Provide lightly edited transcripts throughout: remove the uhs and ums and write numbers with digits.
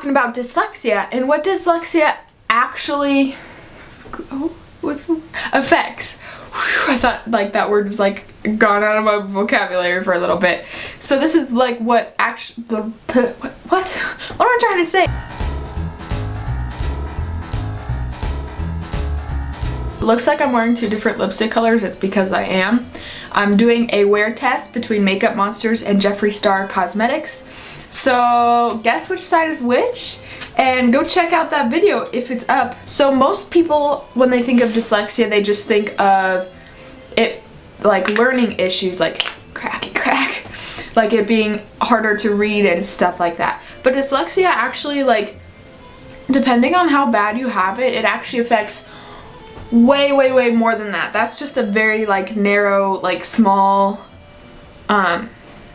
talking about dyslexia and what dyslexia actually affects. Whew, I thought like that word was like gone out of my vocabulary for a little bit. So this is like what actually what am I trying to say? Looks like I'm wearing two different lipstick colors. It's because I am. I'm doing a wear test between Makeup Monsters and Jeffree Star Cosmetics. So guess which side is which? And go check out that video if it's up. So most people, when they think of dyslexia, they just think of it like learning issues, like cracky crack, like it being harder to read and stuff like that. But dyslexia actually, like, depending on how bad you have it, it actually affects way more than that. That's just a very like narrow, like small, I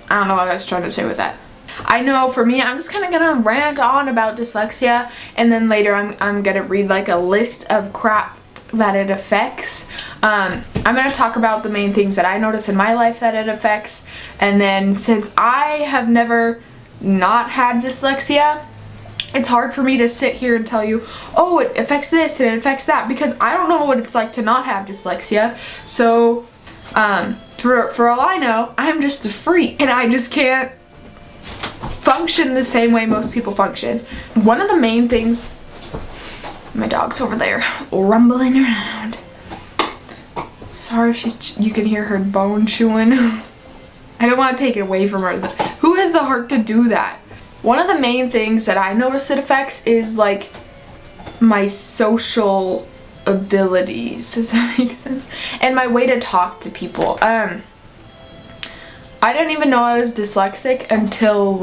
don't know what I was trying to say with that. I know for me, I'm just kind of gonna rant on about dyslexia, and then later I'm gonna read like a list of crap that it affects. I'm gonna talk about the main things that I notice in my life that it affects, and then since I have never not had dyslexia, it's hard for me to sit here and tell you, oh, it affects this and it affects that, because I don't know what it's like to not have dyslexia. So for all I know, I'm just a freak and I just can't function the same way most people function. One of the main things, my dog's over there rumbling around. Sorry, you can hear her bone chewing. I don't want to take it away from her. Who has the heart to do that? One of the main things that I notice it affects is like my social abilities, does that make sense? And my way to talk to people. I didn't even know I was dyslexic until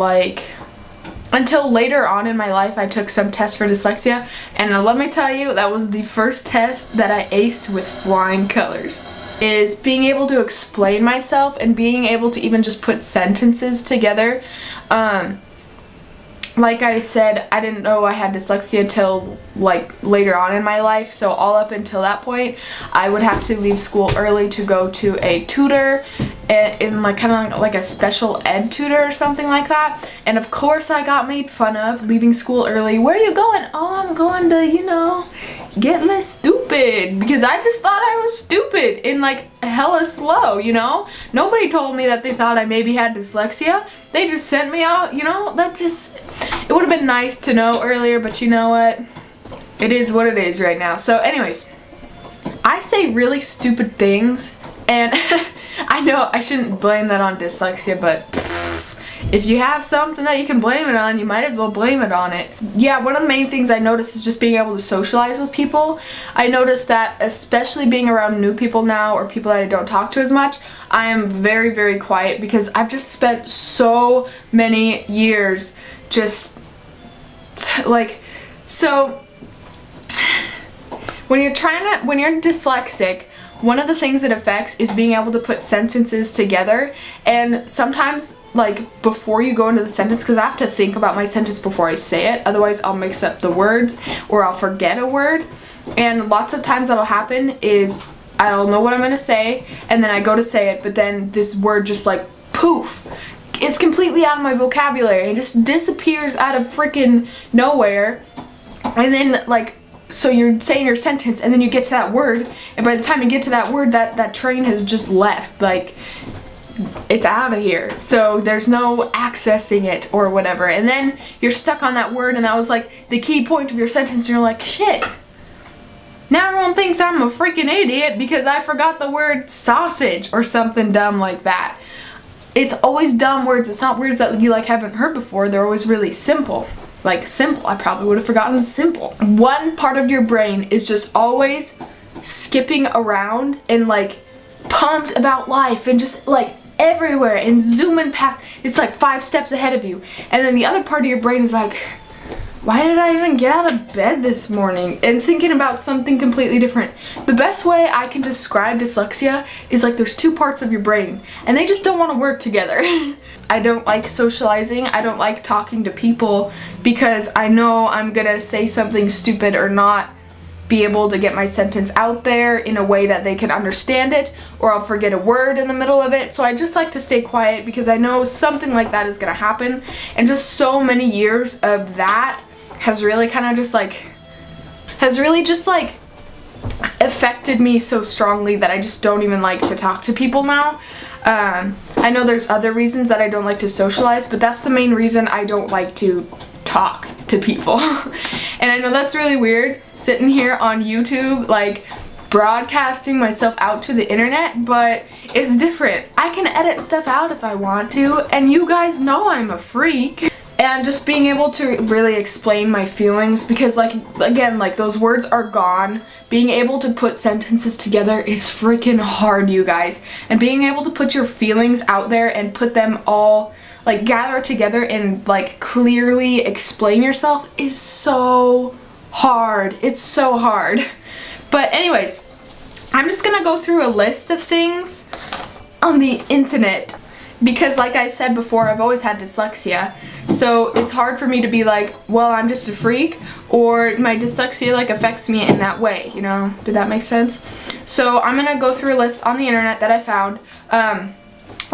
later on in my life. I took some tests for dyslexia, and let me tell you, that was the first test that I aced with flying colors. Is being able to explain myself and being able to even just put sentences together. Like I said, I didn't know I had dyslexia till like later on in my life, so all up until that point I would have to leave school early to go to a tutor in like kind of like a special ed tutor or something like that. And of course I got made fun of leaving school early. Where are you going? Oh, I'm going to, you know, get less stupid, because I just thought I was stupid and like hella slow, you know? Nobody told me that they thought I maybe had dyslexia. They just sent me out, you know? It would have been nice to know earlier, but you know what? It is what it is right now. So anyways, I say really stupid things, and I know I shouldn't blame that on dyslexia, but if you have something that you can blame it on, you might as well blame it on it. Yeah, one of the main things I noticed is just being able to socialize with people. I noticed that especially being around new people now, or people that I don't talk to as much, I am very quiet, because I've just spent so many years just like, so when you're dyslexic, one of the things it affects is being able to put sentences together. And sometimes, like, before you go into the sentence, because I have to think about my sentence before I say it, otherwise I'll mix up the words or I'll forget a word. And lots of times that'll happen is I'll know what I'm gonna say, and then I go to say it, but then this word just like poof, it's completely out of my vocabulary. It just disappears out of freaking nowhere. And then like, so you're saying your sentence and then you get to that word, and by the time you get to that word, that train has just left. Like, it's out of here. So there's no accessing it or whatever. And then you're stuck on that word, and that was like the key point of your sentence, and you're like, shit. Now everyone thinks I'm a freaking idiot because I forgot the word sausage or something dumb like that. It's always dumb words. It's not words that you like haven't heard before. They're always really simple. Like simple. I probably would have forgotten simple. One part of your brain is just always skipping around and like pumped about life and just like everywhere and zooming past. It's like 5 steps ahead of you. And then the other part of your brain is like, why did I even get out of bed this morning? And thinking about something completely different. The best way I can describe dyslexia is like there's 2 parts of your brain and they just don't want to work together. I don't like socializing. I don't like talking to people because I know I'm gonna say something stupid or not be able to get my sentence out there in a way that they can understand it, or I'll forget a word in the middle of it. So I just like to stay quiet because I know something like that is gonna happen. And just so many years of that has really kind of just like affected me so strongly that I just don't even like to talk to people now. I know there's other reasons that I don't like to socialize, but that's the main reason I don't like to talk to people. And I know that's really weird, sitting here on YouTube, like broadcasting myself out to the internet, but it's different. I can edit stuff out if I want to, and you guys know I'm a freak. And just being able to really explain my feelings, because like, again, like those words are gone. Being able to put sentences together is freaking hard, you guys. And being able to put your feelings out there and put them all, like gather together and like clearly explain yourself is so hard. It's so hard. But anyways, I'm just gonna go through a list of things on the internet, because like I said before, I've always had dyslexia. So it's hard for me to be like, well, I'm just a freak, or my dyslexia like affects me in that way, you know? Did that make sense? So I'm gonna go through a list on the internet that I found.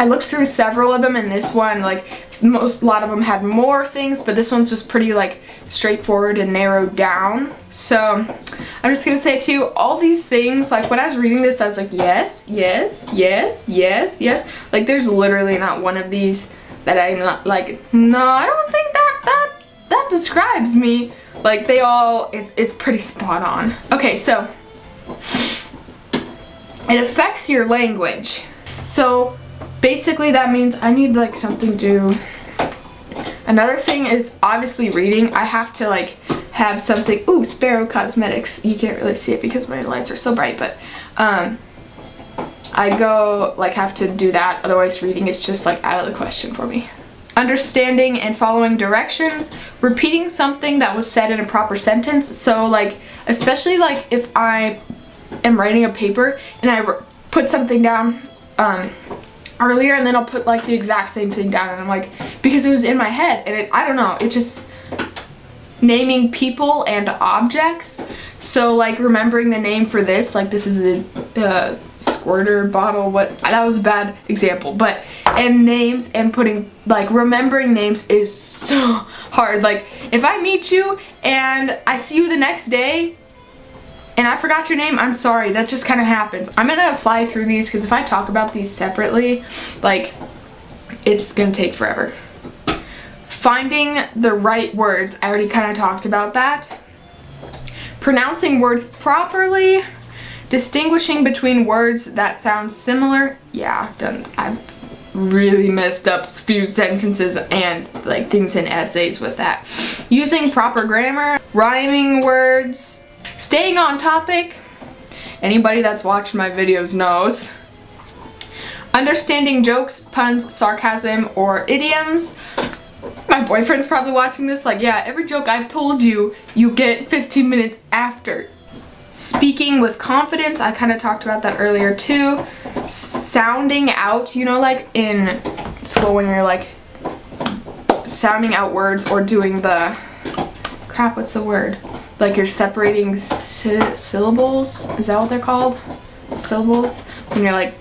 I looked through several of them, and this one, like, a lot of them had more things, but this one's just pretty, like, straightforward and narrowed down. So I'm just gonna say to you, all these things, like, when I was reading this, I was like, yes, yes, yes, yes, yes. Like, there's literally not one of these that I'm not, like, no, I don't think that describes me. Like, they all, it's pretty spot on. Okay, so it affects your language. So basically that means I need like something to, another thing is obviously reading. I have to like have something, ooh, Sparrow Cosmetics. You can't really see it because my lights are so bright, but I go like have to do that, otherwise reading is just like out of the question for me. Understanding and following directions, repeating something that was said in a proper sentence. So like, especially like if I am writing a paper and I put something down earlier, and then I'll put like the exact same thing down, and I'm like, because it was in my head, and I don't know, it just, naming people and objects. So like remembering the name for this, like this is a squirter bottle, that was a bad example, but, and names, and putting, like remembering names is so hard. Like if I meet you and I see you the next day and I forgot your name, I'm sorry, that just kind of happens. I'm gonna fly through these because if I talk about these separately, like, it's gonna take forever. Finding the right words, I already kind of talked about that. Pronouncing words properly. Distinguishing between words that sound similar. Yeah, I've really messed up a few sentences and like things in essays with that. Using proper grammar. Rhyming words. Staying on topic. Anybody that's watched my videos knows. Understanding jokes, puns, sarcasm, or idioms. My boyfriend's probably watching this like, yeah, every joke I've told you, you get 15 minutes after. Speaking with confidence, I kind of talked about that earlier too. Sounding out, you know, like in school when you're like sounding out words or doing the, crap, what's the word? Like you're separating syllables, is that what they're called? Syllables? When you're like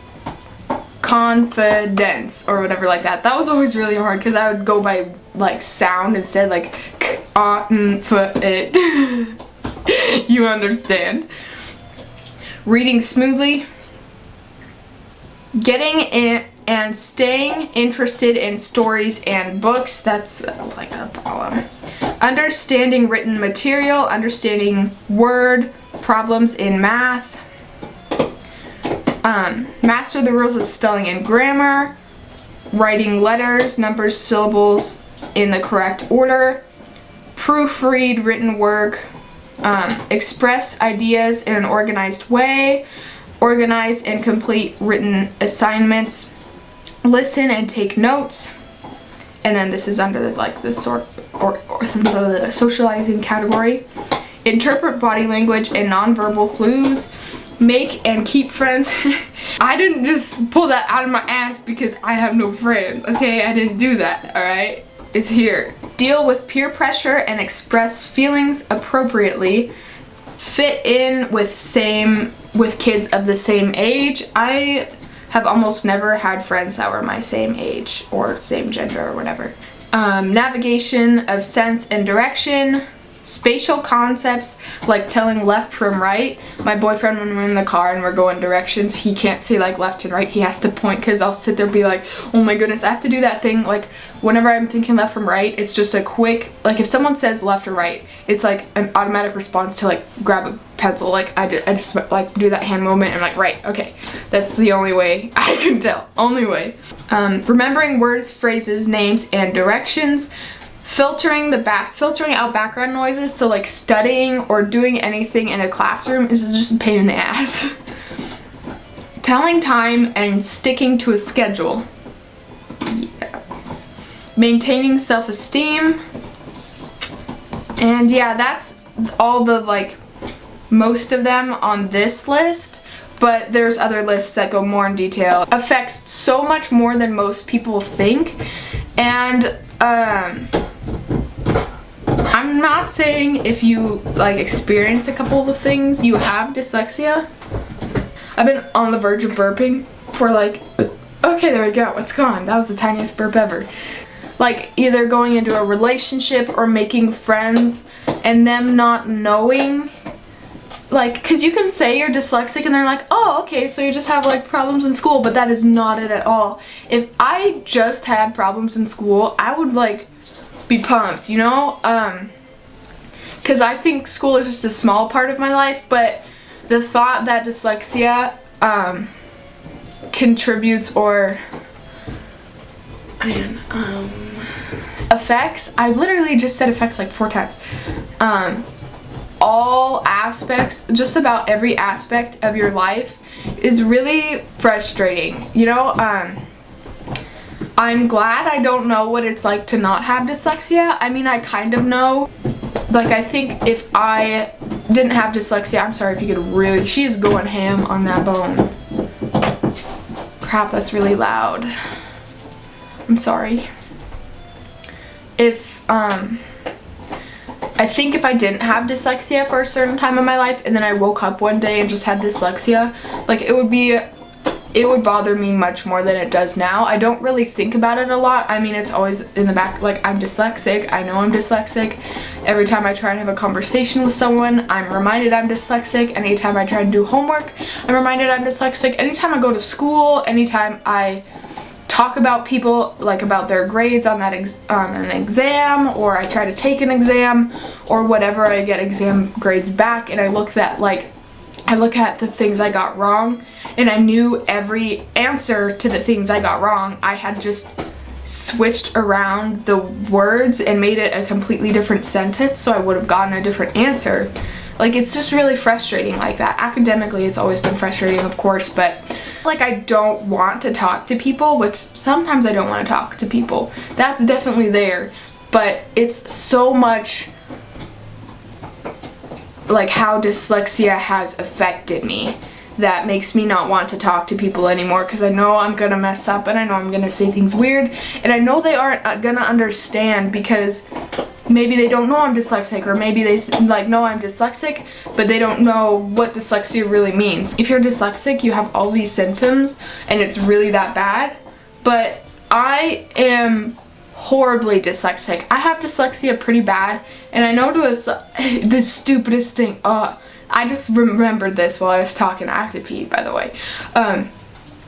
confidence or whatever like that. That was always really hard because I would go by like sound instead, like it. You understand. Reading smoothly. Getting in and staying interested in stories and books. That's like a problem. Understanding written material. Understanding word problems in math. Master the rules of spelling and grammar. Writing letters, numbers, syllables in the correct order. Proofread written work. Express ideas in an organized way. Organize and complete written assignments. Listen and take notes. And then this is under the socializing category. Interpret body language and nonverbal clues. Make and keep friends. I didn't just pull that out of my ass because I have no friends, okay? I didn't do that, alright? It's here. Deal with peer pressure and express feelings appropriately. Fit in with kids of the same age. I have almost never had friends that were my same age or same gender or whatever. Navigation of sense and direction. spatial concepts, like telling left from right. My boyfriend, when we're in the car and we're going directions, he can't say like left and right. He has to point, because I'll sit there and be like, oh my goodness, I have to do that thing. Like whenever I'm thinking left from right, it's just a quick, like if someone says left or right, it's like an automatic response to like grab a pencil. Like I just like do that hand movement and I'm like, right, okay. That's the only way I can tell. Only way. Remembering words, phrases, names, and directions. Filtering out background noises, so like studying or doing anything in a classroom is just a pain in the ass. Telling time and sticking to a schedule. Yes. Maintaining self-esteem. And yeah, that's all the like most of them on this list, but there's other lists that go more in detail. Affects so much more than most people think, and I'm not saying if you like experience a couple of the things you have dyslexia. I've been on the verge of burping for like, okay, there we go, it's gone. That was the tiniest burp ever. Like either going into a relationship or making friends and them not knowing, like, because you can say you're dyslexic and they're like, oh, okay, so you just have like problems in school, but that is not it at all. If I just had problems in school, I would like be pumped, you know, because I think school is just a small part of my life, but the thought that dyslexia contributes or affects, I literally just said affects like 4 times, all aspects, just about every aspect of your life is really frustrating, you know. I'm glad I don't know what it's like to not have dyslexia. I mean, I kind of know. Like, I think if I didn't have dyslexia, I'm sorry if you could really, she is going ham on that bone. Crap, that's really loud. I'm sorry. I think if I didn't have dyslexia for a certain time in my life and then I woke up one day and just had dyslexia, like it would bother me much more than it does now. I don't really think about it a lot. I mean, it's always in the back, like I'm dyslexic. I know I'm dyslexic. Every time I try to have a conversation with someone, I'm reminded I'm dyslexic. Anytime I try to do homework, I'm reminded I'm dyslexic. Anytime I go to school, anytime I talk about people, like about their grades on that an exam, or I try to take an exam, or whatever, I get exam grades back and I look at the things I got wrong, and I knew every answer to the things I got wrong. I had just switched around the words and made it a completely different sentence, so I would have gotten a different answer. Like, it's just really frustrating like that. Academically, it's always been frustrating, of course, but like I don't want to talk to people, which sometimes I don't want to talk to people. That's definitely there, but it's so much like how dyslexia has affected me that makes me not want to talk to people anymore, because I know I'm gonna mess up and I know I'm gonna say things weird and I know they aren't gonna understand, because maybe they don't know I'm dyslexic, or maybe they know I'm dyslexic but they don't know what dyslexia really means. If you're dyslexic, you have all these symptoms and it's really that bad, but I am horribly dyslexic. I have dyslexia pretty bad, and I know the stupidest thing, I just remembered this while I was talking. I have to pee, by the way.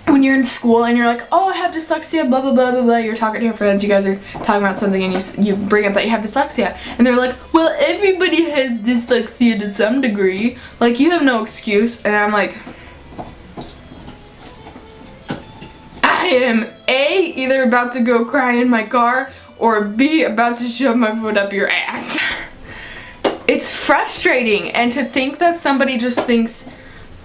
When you're in school and you're like, oh, I have dyslexia, blah, blah, blah, blah, blah, you're talking to your friends, you guys are talking about something, and you bring up that you have dyslexia, and they're like, well, everybody has dyslexia to some degree, like, you have no excuse, and I'm like, I am A, either about to go cry in my car, or B, about to shove my foot up your ass. It's frustrating, and to think that somebody just thinks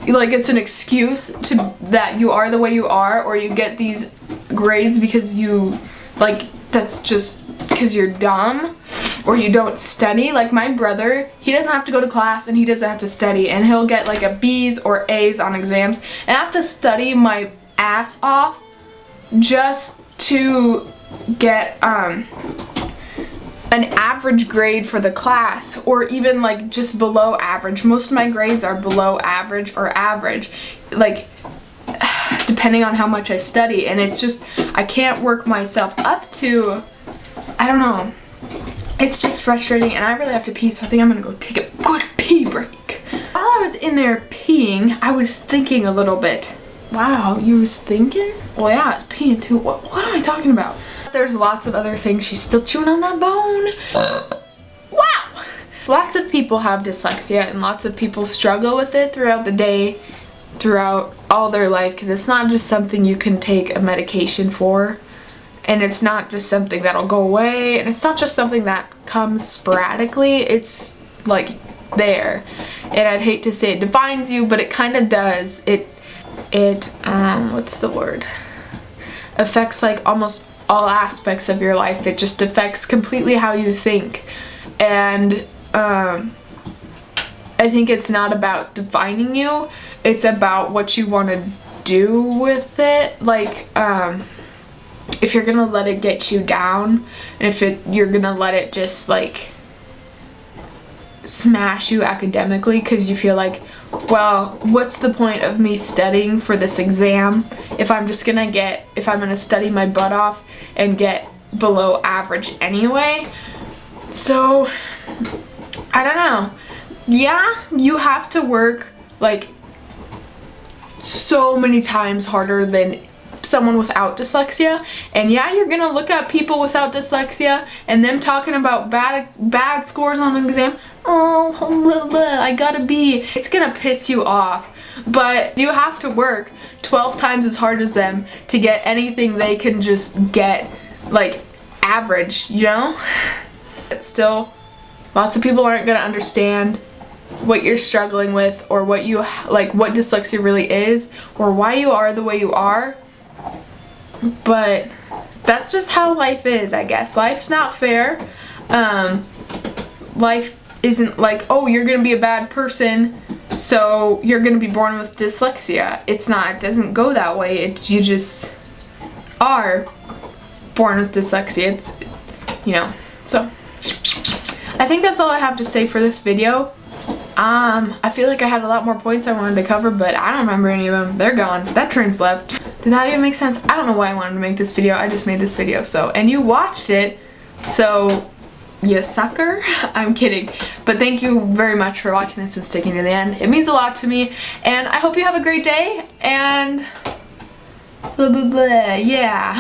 like it's an excuse to that you are the way you are, or you get these grades because you like, that's just because you're dumb or you don't study. Like my brother, he doesn't have to go to class and he doesn't have to study, and he'll get like a B's or A's on exams, and I have to study my ass off just to get an average grade for the class, or even like just below average. Most of my grades are below average or average, like depending on how much I study, and it's just I can't work myself up to, I don't know. it's just frustrating, and I really have to pee, so I think I'm gonna go take a quick pee break. While I was in there peeing, I was thinking a little bit. Wow, you was thinking? Well, yeah, I was peeing too. What am I talking about? There's lots of other things. She's still chewing on that bone. Wow! Lots of people have dyslexia, and lots of people struggle with it throughout the day, throughout all their life, because it's not just something you can take a medication for, and it's not just something that'll go away, and it's not just something that comes sporadically. It's like there, and I'd hate to say it defines you, but it kind of does. It what's the word, affects like almost all aspects of your life. It just affects completely how you think, and I think it's not about defining you, it's about what you want to do with it. Like if you're gonna let it get you down, and if you're gonna let it just like smash you academically because you feel like, well, what's the point of me studying for this exam if I'm gonna study my butt off and get below average anyway? So I don't know. Yeah, you have to work like so many times harder than someone without dyslexia, and yeah, you're gonna look at people without dyslexia and them talking about bad scores on an exam. Oh, I got a B. It's gonna piss you off, but you have to work 12 times as hard as them to get anything they can just get like average, you know? But still, lots of people aren't gonna understand what you're struggling with, or what dyslexia really is, or why you are the way you are. But that's just how life is, I guess. Life's not fair. Life isn't like, oh, you're gonna be a bad person, so you're gonna be born with dyslexia. It's not. It doesn't go that way. You just are born with dyslexia. It's, you know. So I think that's all I have to say for this video. I feel like I had a lot more points I wanted to cover, but I don't remember any of them. They're gone. That train's left. Did that even make sense? I don't know why I wanted to make this video. I just made this video, so, and you watched it, so you sucker. I'm kidding. But thank you very much for watching this and sticking to the end. It means a lot to me, and I hope you have a great day, and blah, blah, blah, yeah.